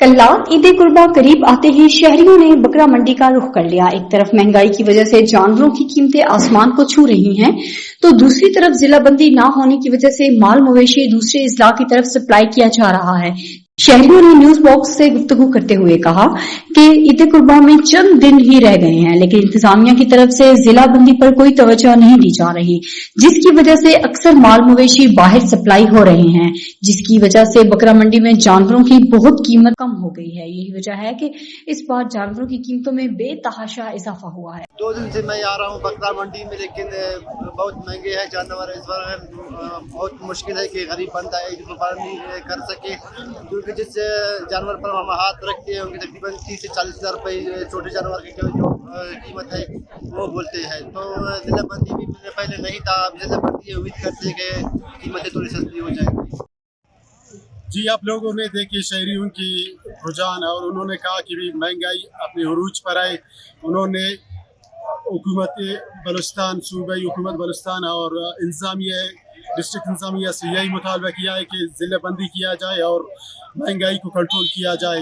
कल्लात ईद कुर्बा करीब आते ही शहरियों ने बकरा मंडी का रुख कर लिया। एक तरफ महंगाई की वजह से जानवरों की कीमतें आसमान को छू रही हैं, तो दूसरी तरफ जिलाबंदी न होने की वजह से माल मवेशी दूसरे अजला की तरफ सप्लाई किया जा रहा है। शहरियों ने न्यूज बॉक्स से गुफ्तगू करते हुए कहा कि ईद कुर्बा में चंद दिन ही रह गए हैं, लेकिन इंतजामिया की तरफ से जिला बंदी पर कोई तवज्जो नहीं दी जा रही, जिसकी वजह से अक्सर माल मवेशी बाहर सप्लाई हो रहे हैं, जिसकी वजह से बकरा मंडी में जानवरों की बहुत कीमत कम हो गई है। यही वजह है कि इस बार जानवरों की कीमतों में बेतहाशा इजाफा हुआ है। 2 दिन से मैं आ रहा हूँ बकरा मंडी में, लेकिन बहुत महंगे हैं जानवर। इस बार बहुत मुश्किल है कि गरीब बंदा ईद कुर्बान नहीं कर सके, क्योंकि जिस जानवर पर हम हाथ रखते हैं उनकी तकरीबन 30 से 40 हज़ार रुपये छोटे जानवर की जो कीमत है वो बोलते हैं। तो जिला बंदी भी पहले नहीं था, अब जिला बंदी उम्मीद करते हैं कि कीमतें थोड़ी सस्ती हो जाएंगी। जी, आप लोगों ने देखी शहरियों की रुझान और उन्होंने कहा कि भी महंगाई अपने उरूज पर आए। उन्होंने हुकूमत बलूचिस्तान, सूबाई हुकूमत बलूचिस्तान और इंतजामिया डिस्ट्रिक्ट इंतजामिया से यही मुतालबा किया है कि ज़िला बंदी किया जाए और महंगाई को कंट्रोल किया जाए।